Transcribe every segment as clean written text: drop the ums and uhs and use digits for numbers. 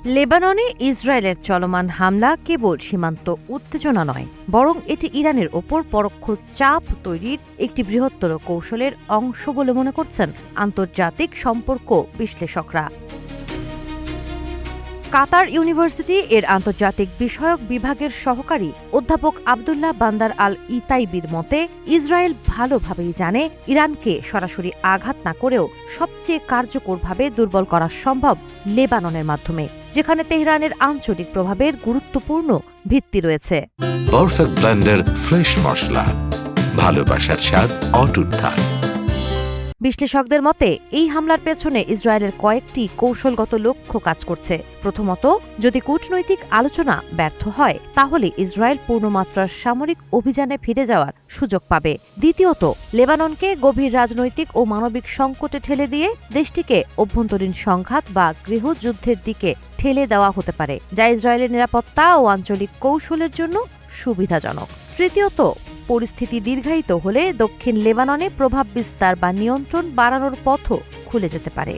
লেবাননে ইসরায়েলের চলমান হামলা কেবল সীমান্ত উত্তেজনা নয়, বরং এটি ইরানের ওপর পরোক্ষ চাপ তৈরির একটি বৃহত্তর কৌশলের অংশ বলে মনে করছেন আন্তর্জাতিক সম্পর্ক বিশ্লেষকরা। কাতার ইউনিভার্সিটি এর আন্তর্জাতিক বিষয়ক বিভাগের সহকারী অধ্যাপক আবদুল্লাহ বান্দার আল ইতাইবির মতে, ইসরায়েল ভালোভাবেই জানে ইরানকে সরাসরি আঘাত না করেও সবচেয়ে কার্যকরভাবে দুর্বল করা সম্ভব লেবাননের মাধ্যমে, যেখানে তেহরানের আঞ্চলিক প্রভাবের গুরুত্বপূর্ণ ভিত্তি রয়েছে। পারফেক্ট ব্লেন্ডার ফ্রেশ মশলা, ভালোবাসার স্বাদ অটুট থাক। বিশ্লেষকদের মতে, এই হামলার পেছনে ইসরায়েলের কয়েকটি কৌশলগত লক্ষ্য কাজ করছে। প্রথমত, যদি কূটনৈতিক আলোচনা ব্যর্থ হয়, তাহলে ইসরায়েল পূর্ণমাত্রার সামরিক অভিযানে ফিরে যাওয়ার সুযোগ পাবে। দ্বিতীয়ত, লেবাননকে গভীর রাজনৈতিক ও মানবিক সংকটে ঠেলে দিয়ে দেশটিকে অভ্যন্তরীণ সংঘাত বা গৃহযুদ্ধের দিকে ঠেলে দেওয়া হতে পারে, যা ইসরায়েলের নিরাপত্তা ও আঞ্চলিক কৌশলের জন্য সুবিধাজনক। তৃতীয়ত, পরিস্থিতি দীর্ঘায়িত হলে দক্ষিণ লেবাননে প্রভাব বিস্তার বা নিয়ন্ত্রণ বাড়ানোর পথও খুলে যেতে পারে।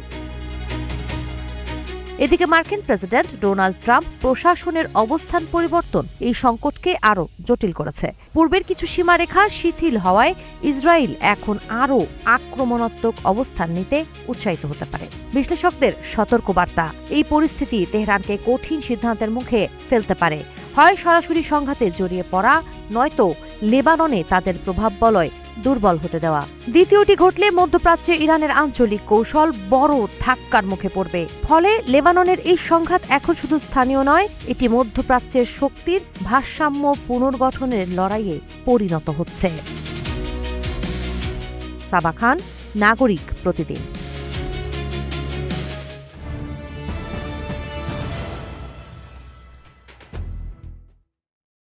এদিকে মার্কিন প্রেসিডেন্ট ডোনাল্ড ট্রাম্প প্রশাসনের অবস্থান পরিবর্তন এই সংকটকে আরও জটিল করেছে। পূর্বের কিছু সীমারেখা শিথিল হওয়ায় ইসরায়েল এখন আরও আক্রমণাত্মক অবস্থান নিতে উৎসাহিত হতে পারে। বিশ্লেষকদের সতর্কবার্তা, এই পরিস্থিতি তেহরানকে কঠিন সিদ্ধান্তের মুখে ফেলতে পারে। হয় সরাসরি সংঘাতে জড়িয়ে পড়া, নয়তো লেবাননে তাদের প্রভাব বলয় দুর্বল হতে দেওয়া। দ্বিতীয়টি ঘটলে মধ্যপ্রাচ্যে ইরানের আঞ্চলিক কৌশল বড় ধাক্কার মুখে পড়বে। ফলে লেবাননের এই সংঘাত এখন শুধু স্থানীয় নয়, এটি মধ্যপ্রাচ্যের শক্তির ভারসাম্য পুনর্গঠনের লড়াইয়ে পরিণত হচ্ছে। সাবা খান, নাগরিক প্রতিদিন।